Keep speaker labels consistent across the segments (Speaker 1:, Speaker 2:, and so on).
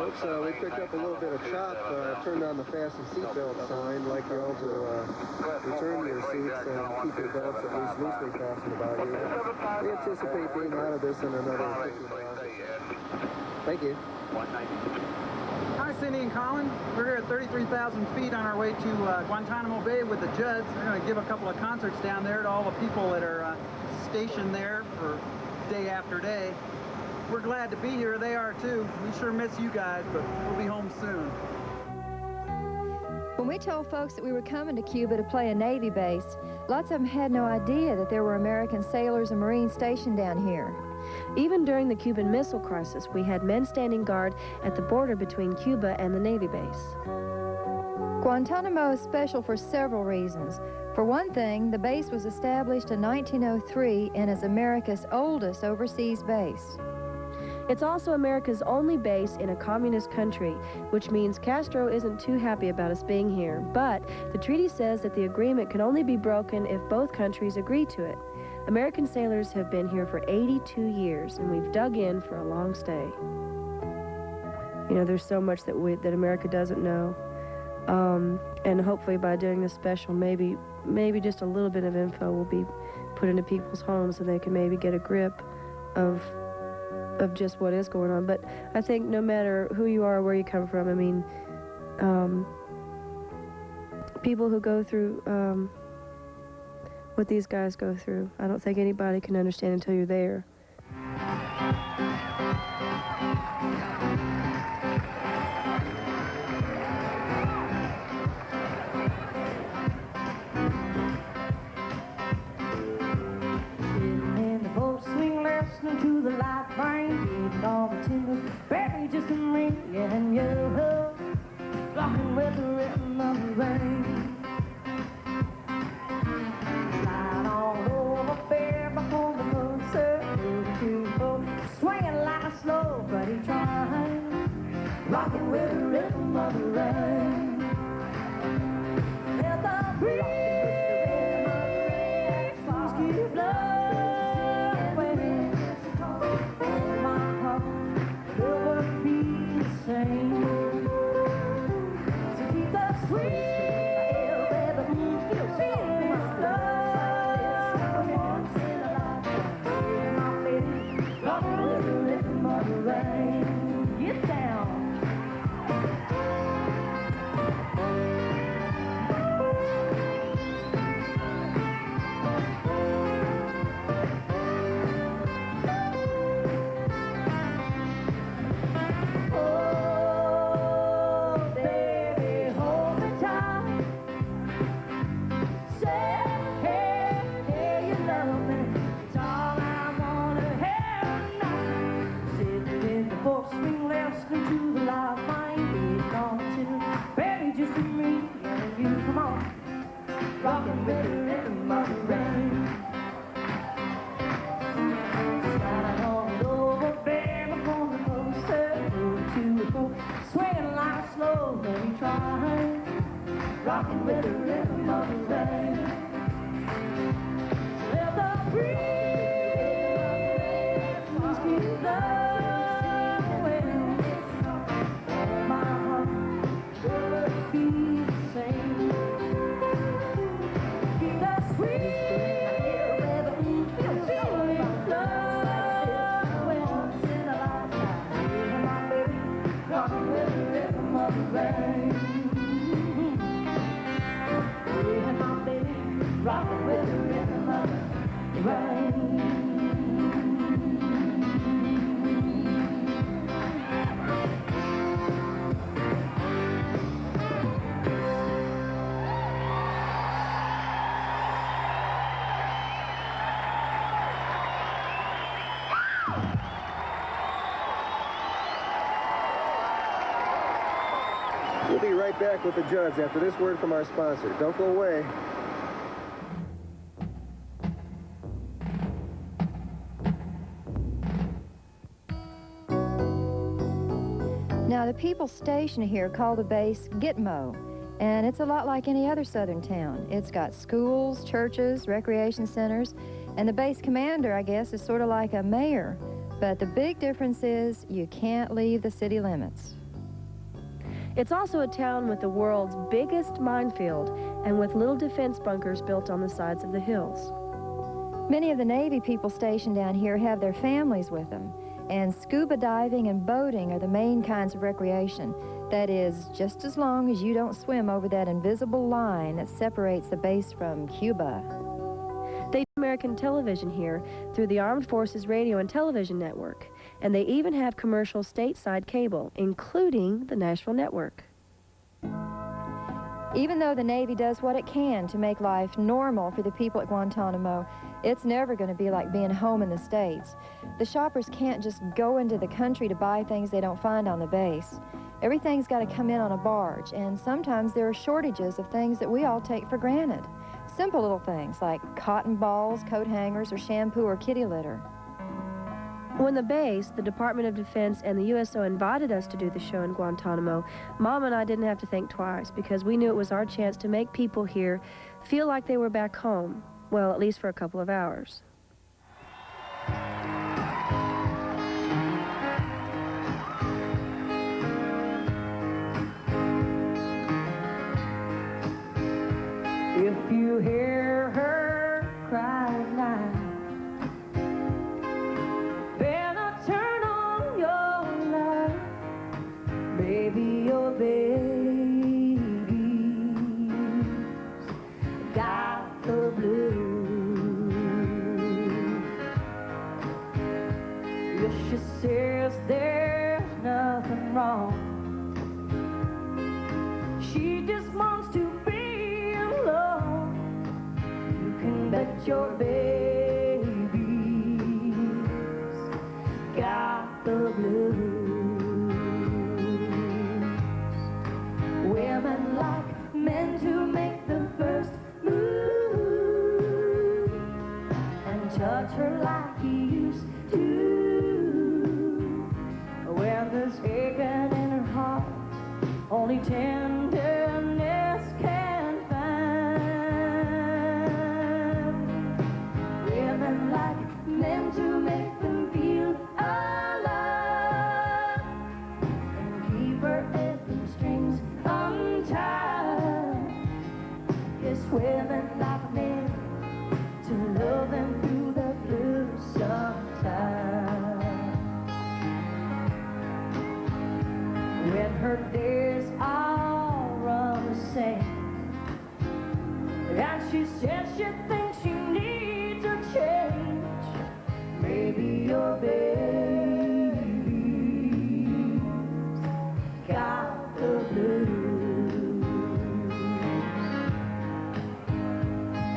Speaker 1: folks, we picked up a little bit of chop, turned on the fasten seatbelt sign, like you all to return to your seats and keep your belts at least loosely fastened about you. We anticipate being out of this in another 15 miles. Thank you.
Speaker 2: Hi, Cindy and Colin. We're here at 33,000 feet on our way to Guantanamo Bay with the Judds. We're going to give a couple of concerts down there to all the people that are stationed there for day after day. We're glad to be here. They are too. We sure miss you guys, but we'll be home soon.
Speaker 3: When we told folks that we were coming to Cuba to play a Navy base, lots of them had no idea that there were American sailors and Marines stationed down here.
Speaker 4: Even during the Cuban Missile Crisis, we had men standing guard at the border between Cuba and the Navy base.
Speaker 3: Guantanamo is special for several reasons. For one thing, the base was established in 1903 and is America's oldest overseas base.
Speaker 4: It's also America's only base in a communist country, which means Castro isn't too happy about us being here. But the treaty says that the agreement can only be broken if both countries agree to it. American sailors have been here for 82 years, and we've dug in for a long stay. You know, there's so much that America doesn't know. And hopefully by doing this special, maybe just a little bit of info will be put into people's homes so they can maybe get a grip of just what is going on. But I think no matter who you are or where you come from, I mean, people who go through what these guys go through, I don't think anybody can understand until you're there.
Speaker 5: To the light train, getting all the timber, barely just a ring, and you're rocking with the rhythm of the rain. Slide on over bare before the concert, swinging like a slow buddy train, rocking with the rhythm of the rain. Let the breeze keep blowing. Rockin' with the rhythm of the rain. Slide on over bare before the coaster, 2 swinging like a slow baby train. Rockin' with the rhythm of the rain. Let the breeze keep blowing. My heart will be the same. Rockin' with the rhythm of the rain.
Speaker 1: We'll be right back with the Judds after this word from our sponsor. Don't go away.
Speaker 3: Now, the people stationed here call the base Gitmo, and it's a lot like any other southern town. It's got schools, churches, recreation centers, and the base commander, I guess, is sort of like a mayor. But the big difference is you can't leave the city limits.
Speaker 4: It's also a town with the world's biggest minefield and with little defense bunkers built on the sides of the hills.
Speaker 3: Many of the Navy people stationed down here have their families with them, and scuba diving and boating are the main kinds of recreation. That is, just as long as you don't swim over that invisible line that separates the base from Cuba.
Speaker 4: They do American television here through the Armed Forces Radio and Television Network, and they even have commercial stateside cable, including the Nashville Network.
Speaker 3: Even though the Navy does what it can to make life normal for the people at Guantanamo, it's never going to be like being home in the States. The shoppers can't just go into the country to buy things they don't find on the base. Everything's got to come in on a barge, and sometimes there are shortages of things that we all take for granted. Simple little things like cotton balls, coat hangers, or shampoo or kitty litter.
Speaker 4: When the base, the Department of Defense, and the USO invited us to do the show in Guantanamo, Mom and I didn't have to think twice because we knew it was our chance to make people here feel like they were back home. Well, at least for a couple of hours.
Speaker 5: If you hear her cry at night, better turn on your light. Baby, your baby's got the blues. If she says there's nothing wrong, she just wants to be alone. You can bet your baby's got the blues. Women like men to make the first move and touch her like he used to. When there's aching in her heart, only tenderness can find. Women like men to make them feel alive and keep her aching strings untied. Yes, women like men to love them through the blues sometimes. When her days all run the same, and she says she thinks she needs a change, maybe your baby's got the blues.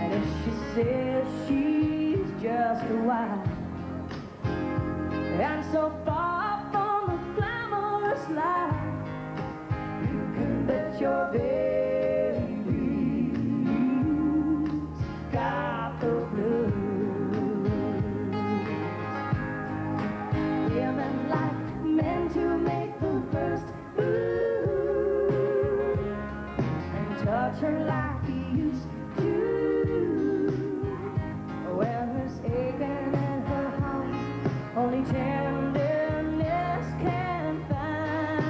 Speaker 5: And if she says she's just a wife and so far from the glamorous life, you can bet your baby's got the blues. Women like men to make the first move and touch her like he used to. When there's aching in her heart, only tenderness can find.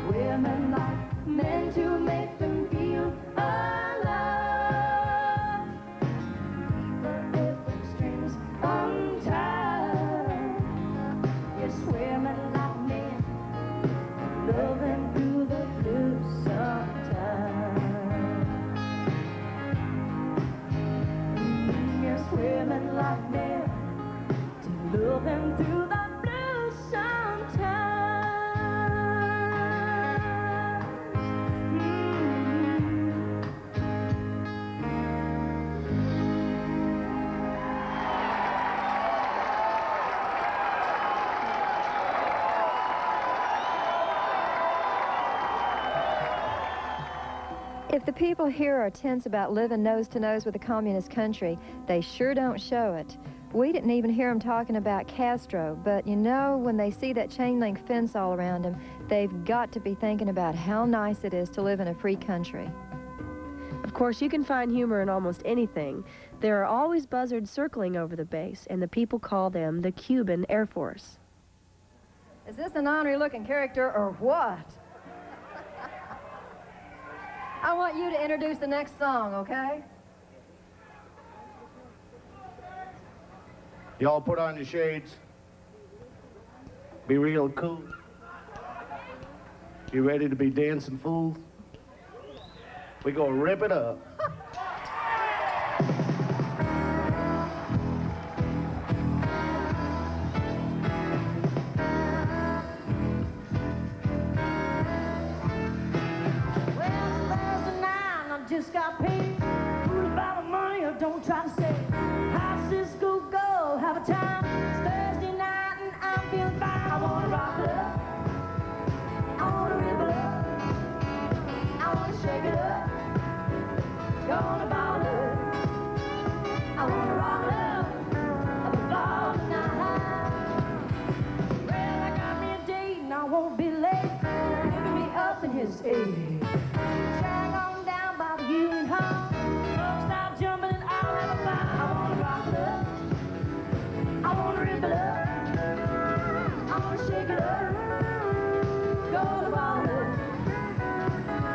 Speaker 5: Women like men to make them feel alive. Keep her aching strings untied. Yes, women like men love them through the blues sometimes. Yes, women like men to love them through the blues sometimes.
Speaker 3: If the people here are tense about living nose to nose with a communist country, they sure don't show it. We didn't even hear them talking about Castro, but you know, when they see that chain link fence all around them, they've got to be thinking about how nice it is to live in a free country.
Speaker 4: Of course, you can find humor in almost anything. There are always buzzards circling over the base, and the people call them the Cuban Air Force.
Speaker 3: Is this an ornery-looking character or what? I want you to introduce the next song, okay?
Speaker 6: Y'all put on your shades. Be real cool. You ready to be dancing fools? We gonna rip it up.
Speaker 5: Just got paid. Fool about the money or don't try to save. High Cisco, go, have a time. It's Thursday night and I'm feeling fine. I wanna rock it up. I wanna rip it up. I wanna shake it up. Gonna ball it up. I wanna rock it up. Have a ball tonight. Well, I got me a date and I won't be late. Picking me up in his age. Union Hall, folks start jumping and I'll have a ball. I wanna rock it up, I wanna rip it up, I wanna shake it up, go to ball it.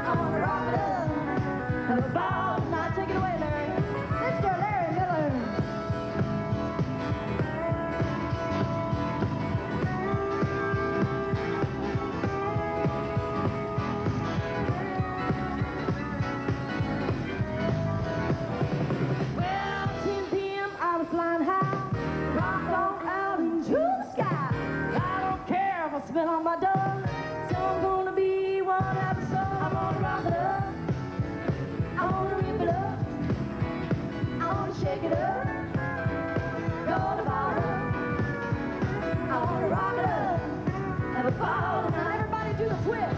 Speaker 5: I wanna rock it up, have a ball tonight. Take it away, Larry. Mr. Larry Miller. Flying high, rock on out into the sky. I don't care if I spit on my door, so I'm gonna be one episode. I wanna rock it up, I wanna rip it up, I wanna shake it up, go to ball up. I wanna rock it up, have a ball tonight. Everybody do the twist.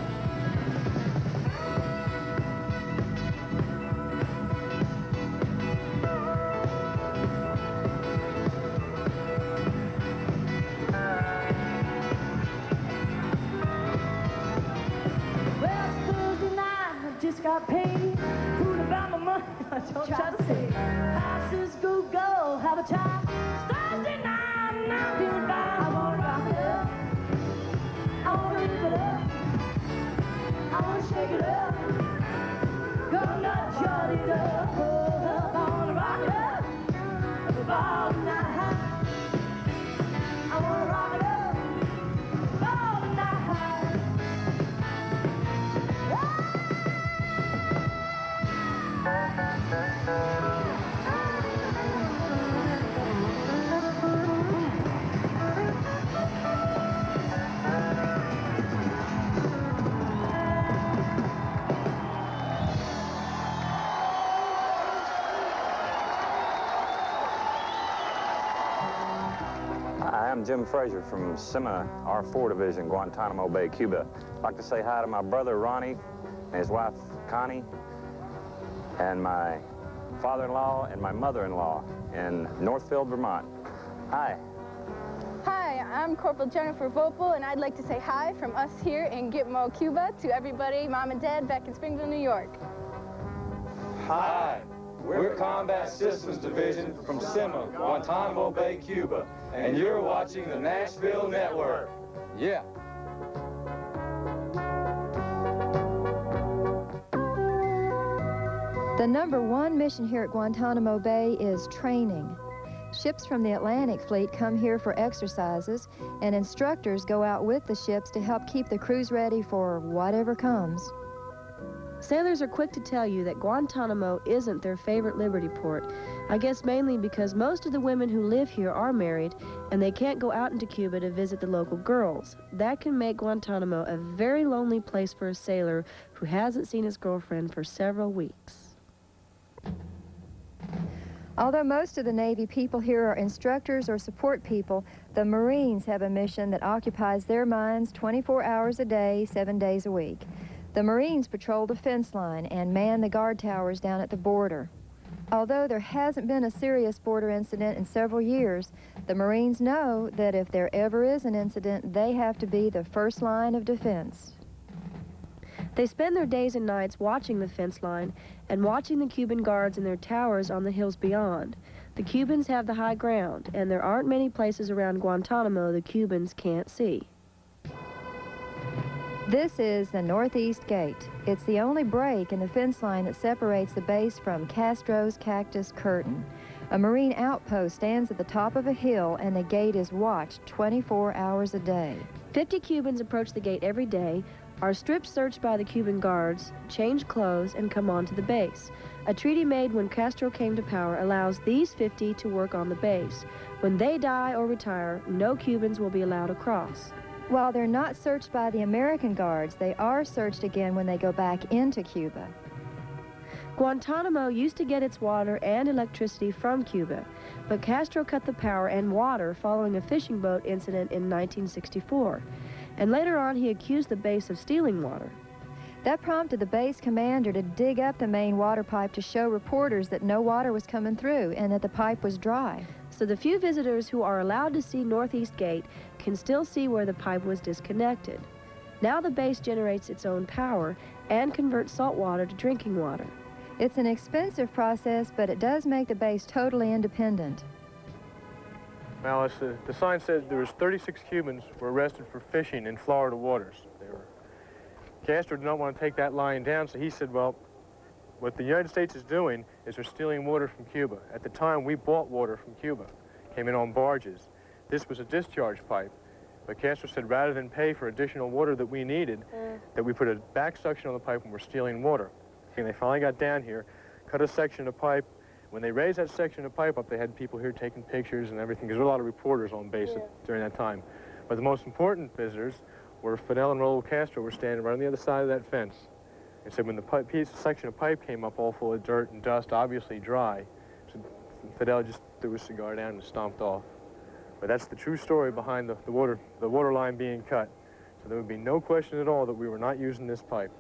Speaker 5: Just got paid. Food about my money. I don't try to say. Houses go, have a time. It's Thursday night and I'm feeling fine. I wanna rock it up. I wanna rip it up. I wanna shake it up. Gonna jolly it up. I wanna rock it up. Have a ball tonight. I wanna rock it up. Ball tonight.
Speaker 7: I'm Jim Frazier from SEMA R4 Division, Guantanamo Bay, Cuba. I'd like to say hi to my brother Ronnie and his wife Connie, and my father-in-law and my mother-in-law in Northfield, Vermont. Hi.
Speaker 8: Hi, I'm Corporal Jennifer Vopel, and I'd like to say hi from us here in Gitmo, Cuba, to everybody, Mom and Dad, back in Springville, New York.
Speaker 9: Hi, we're Combat Systems Division from SEMA, Guantanamo Bay, Cuba, and you're watching the Nashville Network. Yeah.
Speaker 3: The #1 mission here at Guantanamo Bay is training. Ships from the Atlantic Fleet come here for exercises, and instructors go out with the ships to help keep the crews ready for whatever comes.
Speaker 4: Sailors are quick to tell you that Guantanamo isn't their favorite liberty port. I guess mainly because most of the women who live here are married, and they can't go out into Cuba to visit the local girls. That can make Guantanamo a very lonely place for a sailor who hasn't seen his girlfriend for several weeks.
Speaker 3: Although most of the Navy people here are instructors or support people, the Marines have a mission that occupies their minds 24 hours a day, 7 days a week. The Marines patrol the fence line and man the guard towers down at the border. Although there hasn't been a serious border incident in several years, the Marines know that if there ever is an incident, they have to be the first line of defense.
Speaker 4: They spend their days and nights watching the fence line and watching the Cuban guards in their towers on the hills beyond. The Cubans have the high ground, and there aren't many places around Guantanamo the Cubans can't see.
Speaker 3: This is the Northeast Gate. It's the only break in the fence line that separates the base from Castro's Cactus Curtain. A Marine outpost stands at the top of a hill, and the gate is watched 24 hours a day.
Speaker 4: 50 Cubans approach the gate every day, are strip searched by the Cuban guards, change clothes, and come on to the base. A treaty made when Castro came to power allows these 50 to work on the base. When they die or retire, no Cubans will be allowed across.
Speaker 3: While they're not searched by the American guards, they are searched again when they go back into Cuba.
Speaker 4: Guantanamo used to get its water and electricity from Cuba, but Castro cut the power and water following a fishing boat incident in 1964. And later on, he accused the base of stealing water.
Speaker 3: That prompted the base commander to dig up the main water pipe to show reporters that no water was coming through and that the pipe was dry.
Speaker 4: So the few visitors who are allowed to see Northeast Gate can still see where the pipe was disconnected. Now the base generates its own power and converts salt water to drinking water.
Speaker 3: It's an expensive process, but it does make the base totally independent.
Speaker 10: Now, the sign said there was 36 Cubans were arrested for fishing in Florida waters. Castro did not want to take that line down, so he said, well, what the United States is doing is they're stealing water from Cuba. At the time, we bought water from Cuba, came in on barges. This was a discharge pipe, but Castro said rather than pay for additional water that we needed, that we put a back suction on the pipe and we're stealing water. And they finally got down here, cut a section of pipe. When they raised that section of pipe up, they had people here taking pictures and everything, because there were a lot of reporters on base during that time. But the most important visitors where Fidel and Raul Castro were standing right on the other side of that fence. And said when the section of pipe came up all full of dirt and dust, obviously dry, so Fidel just threw his cigar down and stomped off. But that's the true story behind the water line being cut. So there would be no question at all that we were not using this pipe.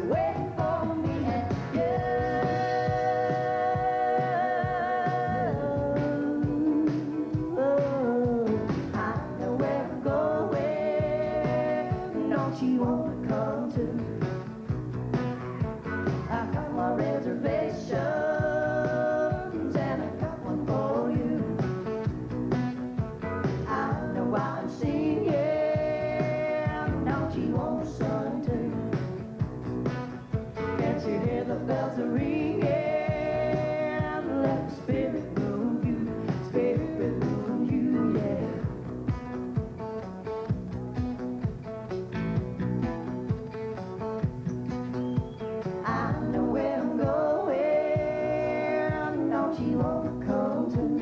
Speaker 5: Waiting for me, and yeah. the bells are ringing, let the spirit move you, spirit move you, yeah. I know where I'm going, don't you wanna come too?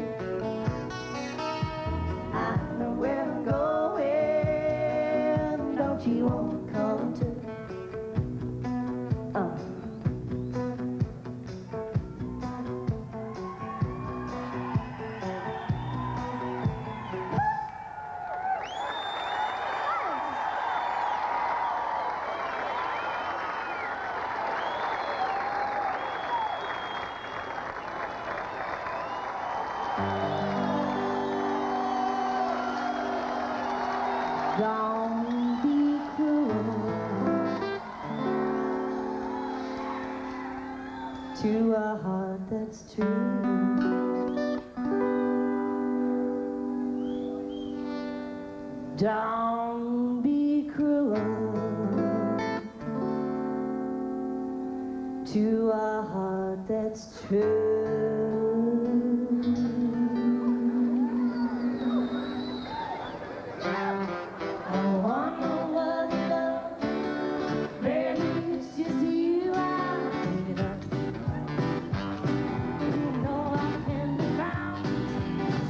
Speaker 5: I know where I'm going, don't you wanna come too? Don't be cruel to a heart that's true. Don't be cruel to a heart that's true. I don't want no other love, baby, it's just you I'm thinking of. You know I can be found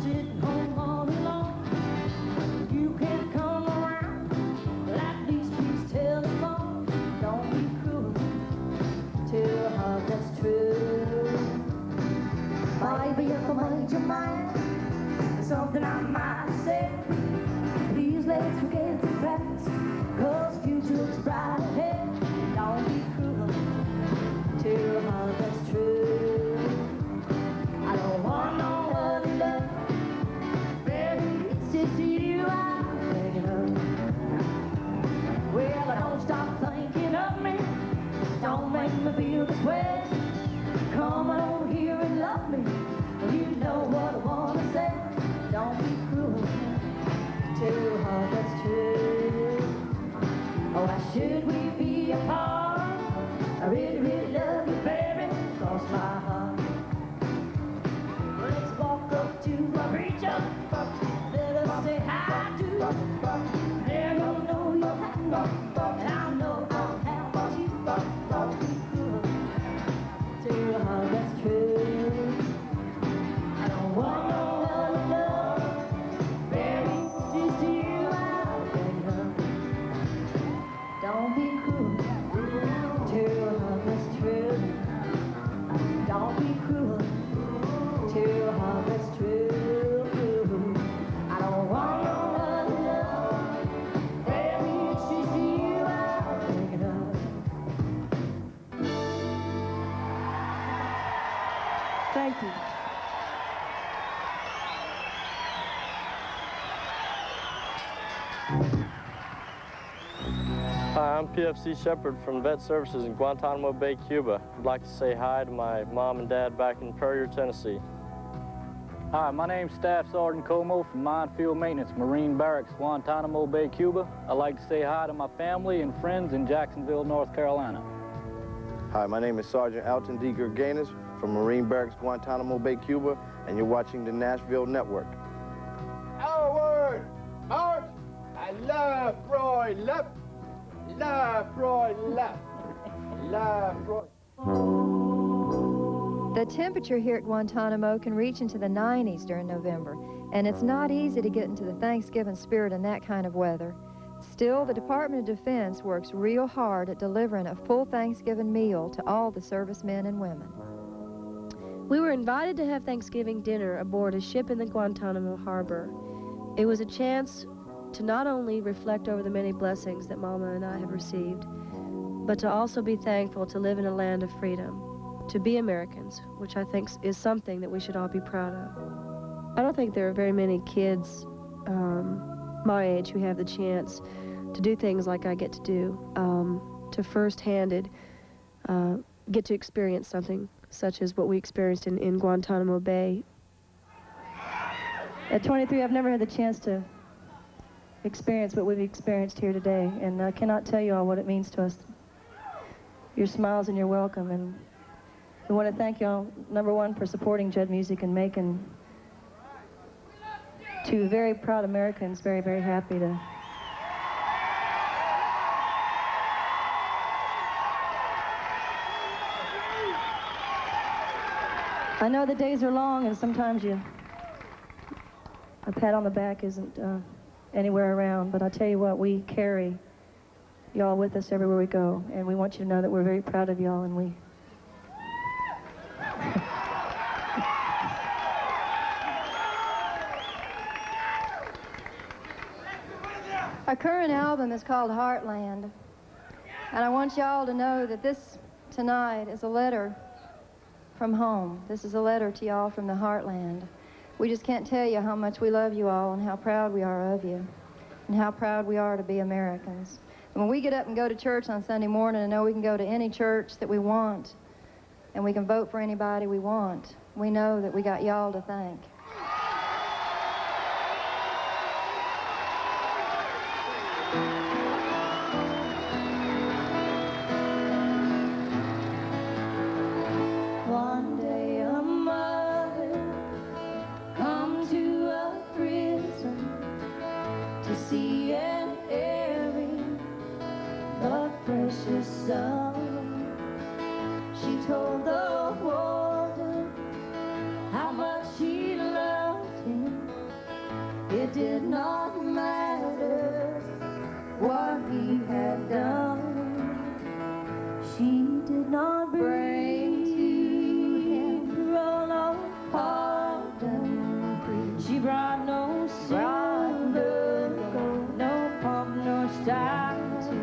Speaker 5: sitting home all alone. You can come around, at least please tell the phone. Don't be cruel to a heart that's true. Baby, if I made your mind, something I might say. Please let's forget the past, 'cause future looks bright ahead. Don't be cruel to a heart that's true. I don't want no other love, baby, it's just you I'm thinking of. Well, I don't stop thinking of me, don't make me feel this way. Come on over here and love me, you know what I wanna say. Don't be cruel to a heart that's true. Oh, why should we be apart? I really, really love you, baby, cross my heart. Let's walk up to a preacher, let us say hi to. They're gonna know you're happy, and I know I'll have you. Don't be cruel to a heart that's true. I don't want no other love, baby, just you I'm thinking of. Don't be cruel to a heart that's true. Don't be cruel to a heart that's true. I don't want no other love, baby, it's just you I'm thinking of.
Speaker 4: Thank you.
Speaker 11: Hi, I'm PFC Shepherd from Vet Services in Guantanamo Bay, Cuba. I'd like to say hi to my mom and dad back in Prairie, Tennessee.
Speaker 12: Hi, my name's Staff Sergeant Como from Minefield Maintenance, Marine Barracks, Guantanamo Bay, Cuba. I'd like to say hi to my family and friends in Jacksonville, North Carolina.
Speaker 13: Hi, my name is Sergeant Alton D. Gerganis from Marine Barracks, Guantanamo Bay, Cuba, and you're watching the Nashville Network.
Speaker 14: Forward! March! I love Roy left! Love Roy left! Love Roy.
Speaker 3: The temperature here at Guantanamo can reach into the 90s during November, and it's not easy to get into the Thanksgiving spirit in that kind of weather. Still, the Department of Defense works real hard at delivering a full Thanksgiving meal to all the servicemen and women.
Speaker 4: We were invited to have Thanksgiving dinner aboard a ship in the Guantanamo harbor. It was a chance to not only reflect over the many blessings that Mama and I have received, but to also be thankful to live in a land of freedom, to be Americans, which I think is something that we should all be proud of. I don't think there are very many kids my age who have the chance to do things like I get to do, to first-handed get to experience something such as what we experienced in Guantanamo Bay. At 23, I've never had the chance to experience what we've experienced here today, and I cannot tell you all what it means to us. Your smiles and your welcome, and We want to thank y'all, number one, for supporting Judd Music and making two very proud Americans very, very happy to I know the days are long, and sometimes a pat on the back isn't anywhere around, but I'll tell you what, we carry y'all with us everywhere we go, and we want you to know that we're very proud of y'all, and we...
Speaker 3: Our current album is called Heartland, and I want y'all to know that this tonight is a letter from home. This is a letter to y'all from the Heartland. We just can't tell you how much we love you all and how proud we are of you and how proud we are to be Americans. And when we get up and go to church on Sunday morning and know we can go to any church that we want and we can vote for anybody we want, we know that we got y'all to thank.
Speaker 5: One day a mother come to a prison to see and airy the precious son. She told the warden how much she loved him. It did not matter what he had done. She did not bring to him the roll of pardon. She brought no silver, gold, no pomp, nor style to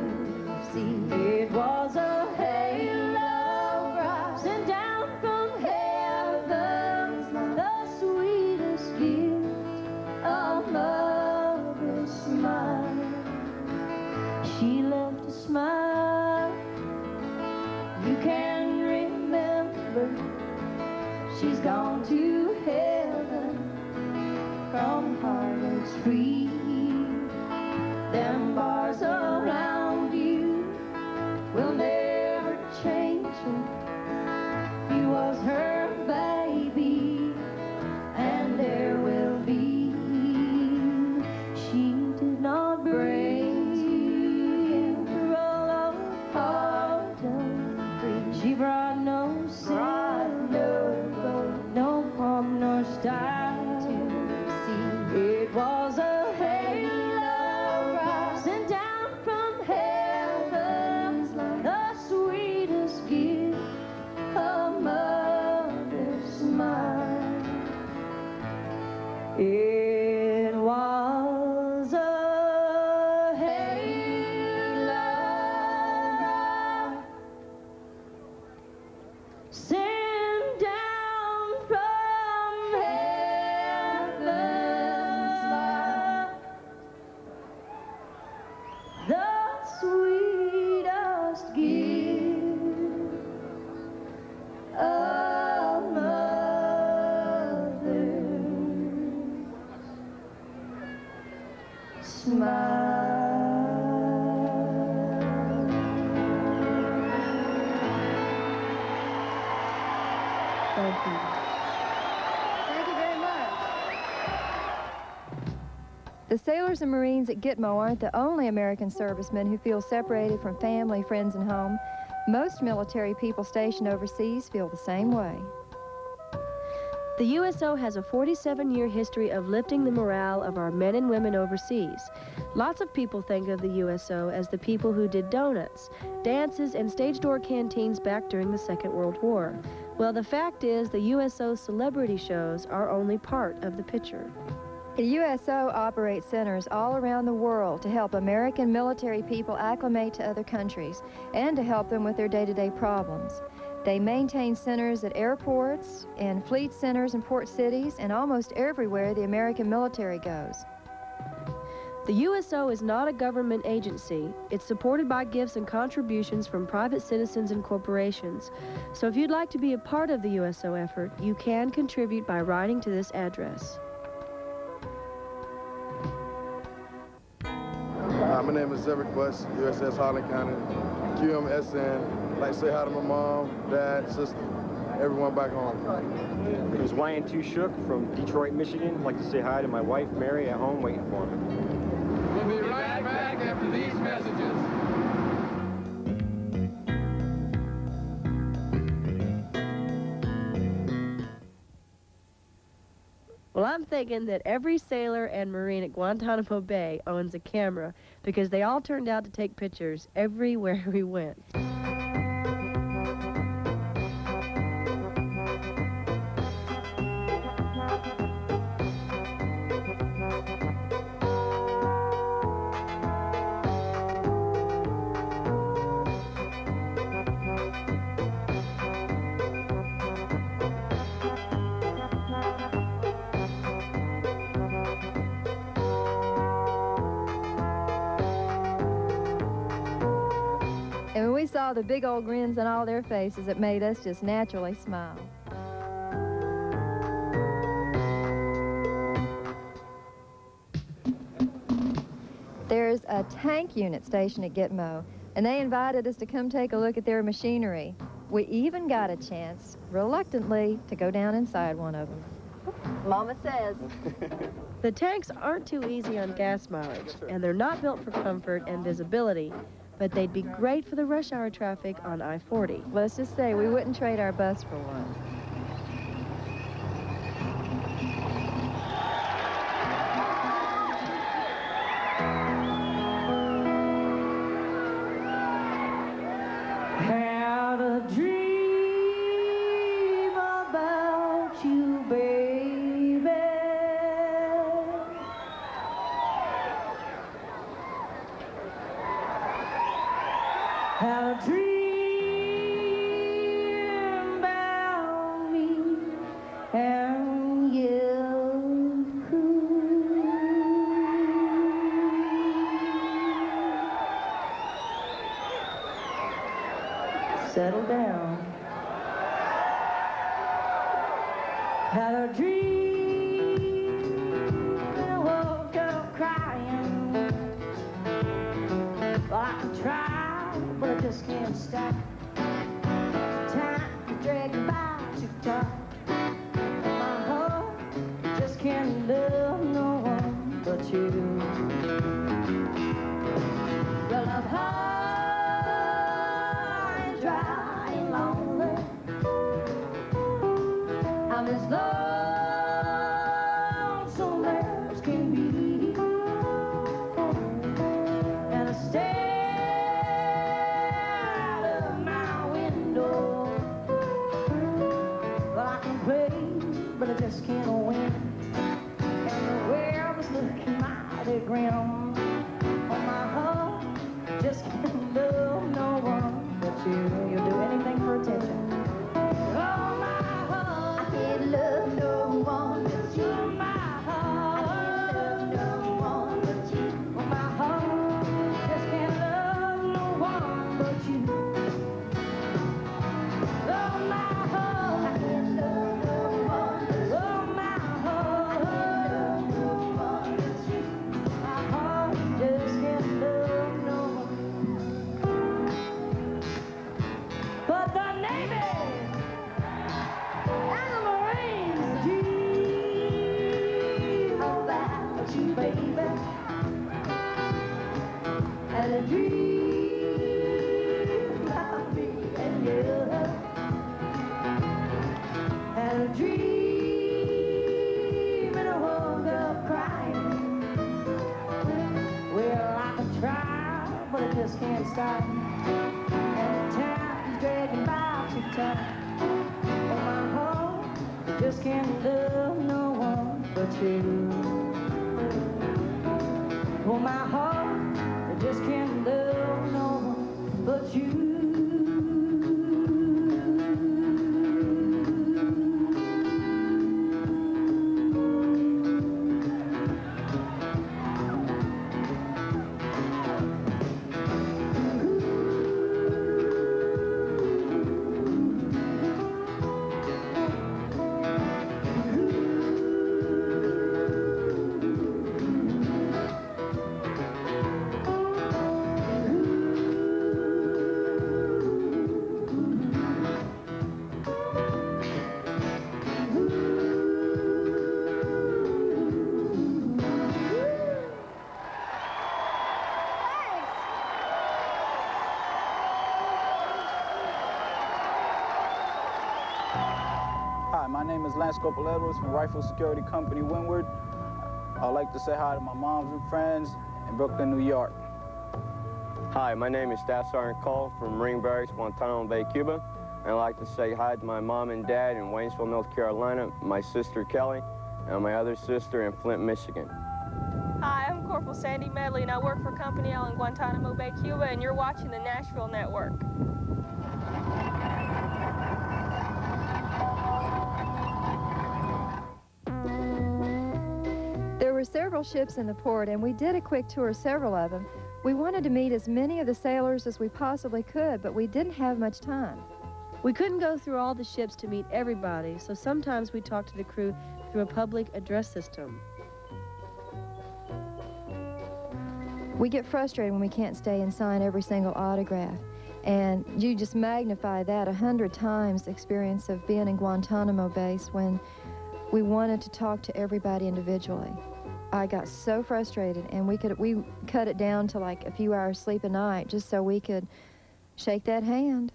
Speaker 5: see. It was a halo sent down from heaven, the sweetest gift, a mother's smile. She left a smile you can remember. She's gone to heaven from heartaches free. Them bars around you will never change her. He was her baby, and there will be. She did not bring to him the roll of pardon. She brought no silver, gold, no pomp, nor style to see. It was a halo sent down from heaven, the sweetest gift, a mother's smile. It was a halo sent down from heaven's love, the sweetest gift, a mother's smile.
Speaker 4: Thank you.
Speaker 3: Thank you very much. The sailors and Marines at Gitmo aren't the only American servicemen who feel separated from family, friends, and home. Most military people stationed overseas feel the same way.
Speaker 4: The USO has a 47-year history of lifting the morale of our men and women overseas. Lots of people think of the USO as the people who did donuts, dances, and stage door canteens back during the Second World War. Well, the fact is the USO celebrity shows are only part of the picture.
Speaker 3: The USO operates centers all around the world to help American military people acclimate to other countries and to help them with their day-to-day problems. They maintain centers at airports, and fleet centers in port cities, and almost everywhere the American military goes.
Speaker 4: The USO is not a government agency. It's supported by gifts and contributions from private citizens and corporations. So if you'd like to be a part of the USO effort, you can contribute by writing to this address.
Speaker 15: My name is Zevik Bush, USS Harlan County, QMSN
Speaker 13: like to say hi to my mom, dad, sister, everyone back home.
Speaker 15: This is YN2 Shook from Detroit, Michigan. I'd like to say hi to my wife, Mary, at home waiting for me.
Speaker 9: We'll be right back after these messages.
Speaker 4: Well, I'm thinking that every sailor and Marine at Guantanamo Bay owns a camera because they all turned out to take pictures everywhere we went.
Speaker 3: And when we saw the big old grins on all their faces, it made us just naturally smile. There's a tank unit stationed at Gitmo, and they invited us to come take a look at their machinery. We even got a chance, reluctantly, to go down inside one of them. Mama says.
Speaker 4: The tanks aren't too easy on gas mileage, and they're not built for comfort and visibility, but they'd be great for the rush hour traffic on I-40.
Speaker 3: Let's just say we wouldn't trade our bus for one.
Speaker 5: Had a dream about you, baby. Had a dream about me and you. Settle down. Had a dream and I woke up crying. Well, I can try, but I just can't stop. Time is dragging by too tough. My heart just can't love no one but you. Well, I'm high and dry and lonely. I'm as lonesome as can be. And I stare out of my window. Well, I can play, but I just can't win. And the world is looking mighty grim. On my heart, just can't love no one but you. You'll do anything for attention. Oh, my heart, I can't love no one but you. My heart, I can't love no one but you. Oh, my heart, just can't love no one but you. Oh, my heart, I can't love no one but you. Oh, my heart, I can't love no one but you. My heart just can't love no one but the Navy and the Marines. Dream about you, baby. And a dream about me and you. And a dream and I woke up crying. Well, I can try, but I just can't stop. And time's dragging by too tight. Oh, my heart just can't love no one but you. Oh, my heart just can't love no one but you.
Speaker 16: Hi, my name is Lance Corporal Edwards from Rifle Security Company, Windward. I'd like to say hi to my moms and friends in Brooklyn, New York.
Speaker 17: Hi, my name is Staff Sergeant Cole from Marine Barracks, Guantanamo Bay, Cuba. And I'd like to say hi to my mom and dad in Waynesville, North Carolina, my sister Kelly, and my other sister in Flint, Michigan.
Speaker 18: Hi, I'm Corporal Sandy Medley, and I work for Company L in Guantanamo Bay, Cuba, and you're watching the Nashville Network.
Speaker 3: There were several ships in the port, and we did a quick tour of several of them. We wanted to meet as many of the sailors as we possibly could, but we didn't have much time.
Speaker 4: We couldn't go through all the ships to meet everybody, so sometimes we talked to the crew through a public address system.
Speaker 3: We get frustrated when we can't stay and sign every single autograph. And you just magnify that 100 times the experience of being in Guantanamo base when we wanted to talk to everybody individually. I got so frustrated, and we cut it down to like a few hours sleep a night just so we could shake that hand.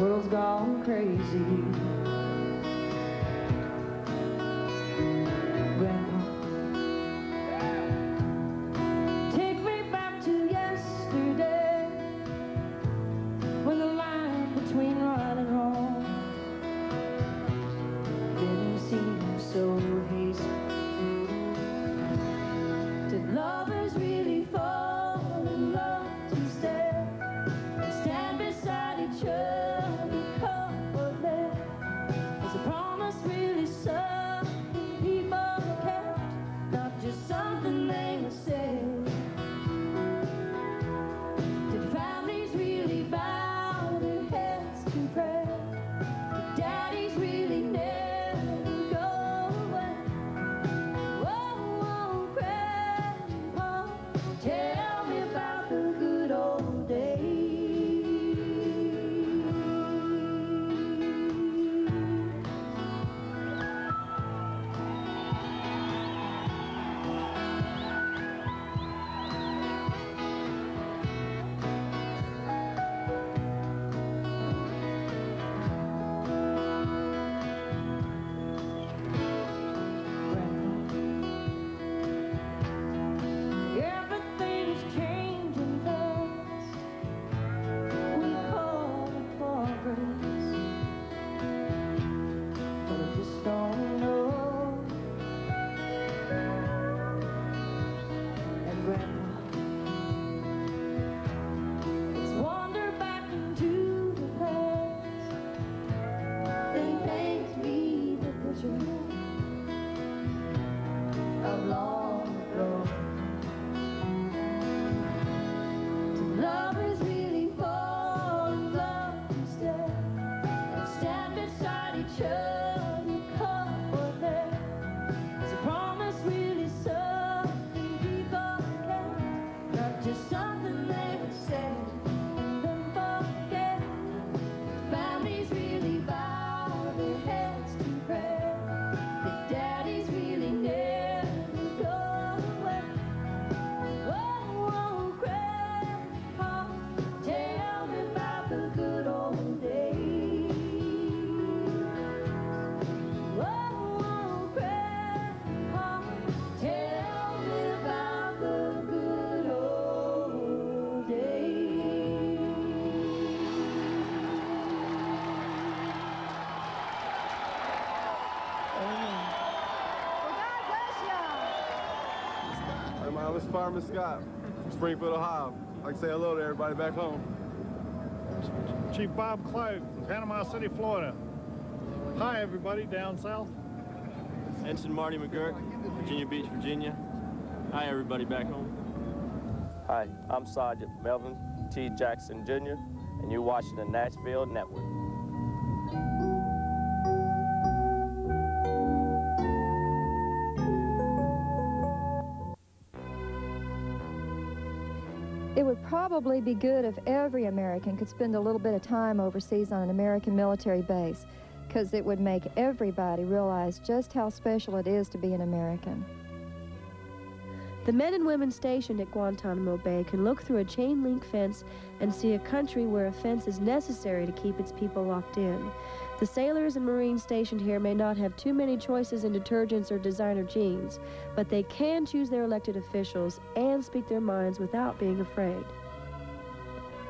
Speaker 5: World's gone crazy. Grandpa, take me back to yesterday, when the line between right and wrong didn't seem so hazy. Did lovers really fall in love to stay and stand beside each other?
Speaker 19: This is Fireman Scott from Springfield, Ohio. I'd like to say hello to everybody back home.
Speaker 20: Chief Bob Cloak from Panama City, Florida. Hi, everybody down south.
Speaker 21: Ensign Marty McGurk, Virginia Beach, Virginia. Hi, everybody back home.
Speaker 11: Hi, I'm Sergeant Melvin T. Jackson, Jr., and you're watching the Nashville Network.
Speaker 3: It would probably be good if every American could spend a little bit of time overseas on an American military base, because it would make everybody realize just how special it is to be an American.
Speaker 4: The men and women stationed at Guantanamo Bay can look through a chain-link fence and see a country where a fence is necessary to keep its people locked in. The sailors and Marines stationed here may not have too many choices in detergents or designer jeans, but they can choose their elected officials and speak their minds without being afraid.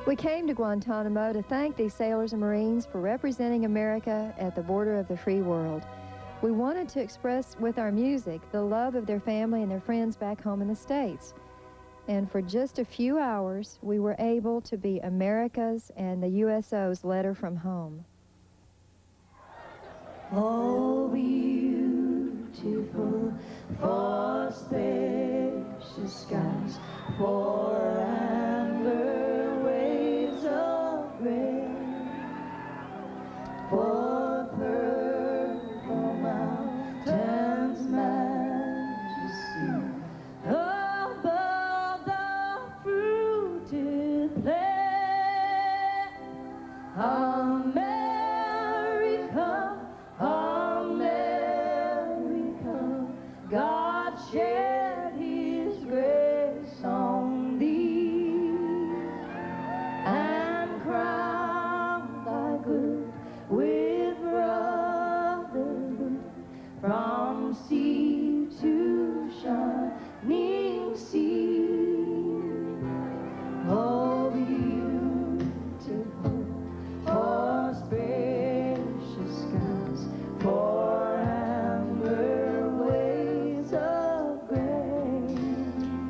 Speaker 3: We came to Guantanamo to thank these sailors and Marines for representing America at the border of the free world. We wanted to express with our music the love of their family and their friends back home in the States. And for just a few hours, we were able to be America's and the USO's letter from home.
Speaker 5: Oh, beautiful, for spacious skies, for amber waves of gray, for purple mountains' majesty, above the fruited plain. America, America, God shed His grace on thee, and crowned thy good with brotherhood, from sea to shining sea. Oh, beautiful, for spacious skies, for amber waves of grain,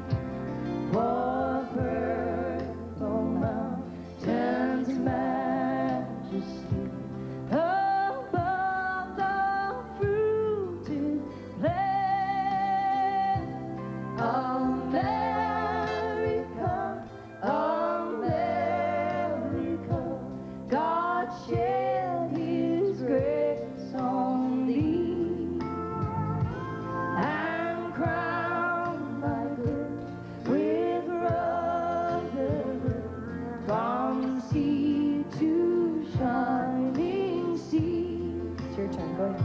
Speaker 5: for purple mountains' majesty, above the fruited plain. America, America, God shed His grace on thee, and crowned thy good with brotherhood, from sea to shining sea.
Speaker 3: It's your turn. Go ahead.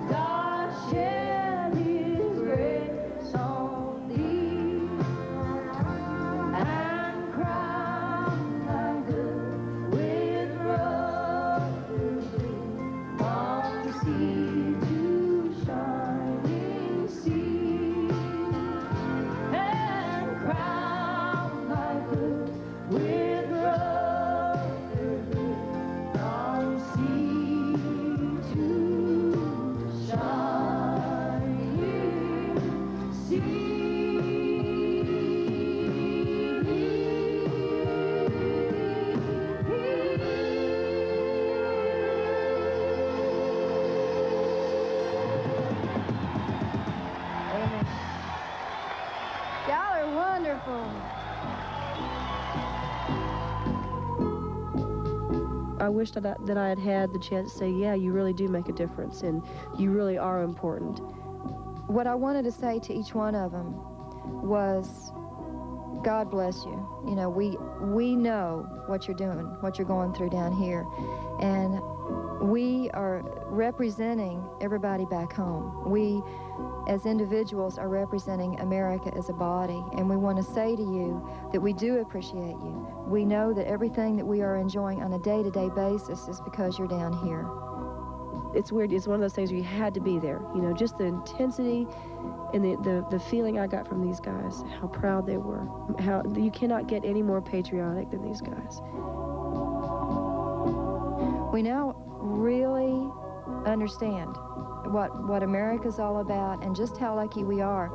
Speaker 5: God shed His grace on thee, and crowned thy good with brotherhood, from sea to shining sea, and crowned thy good with brotherhood, from sea to shining sea.
Speaker 8: Y'all are wonderful.
Speaker 4: I wish that I had had the chance to say, yeah, you really do make a difference, and you really are important.
Speaker 3: What I wanted to say to each one of them was, God bless you. You know, we know what you're doing, what you're going through down here, and we are representing everybody back home. We, as individuals, are representing America as a body, and we want to say to you that we do appreciate you. We know that everything that we are enjoying on a day-to-day basis is because you're down here.
Speaker 4: it's weird. It's one of those things where you had to be there. You know, just the intensity and the feeling I got from these guys, how proud they were. How you cannot get any more patriotic than these guys.
Speaker 3: We now really understand what America's all about and just how lucky we are.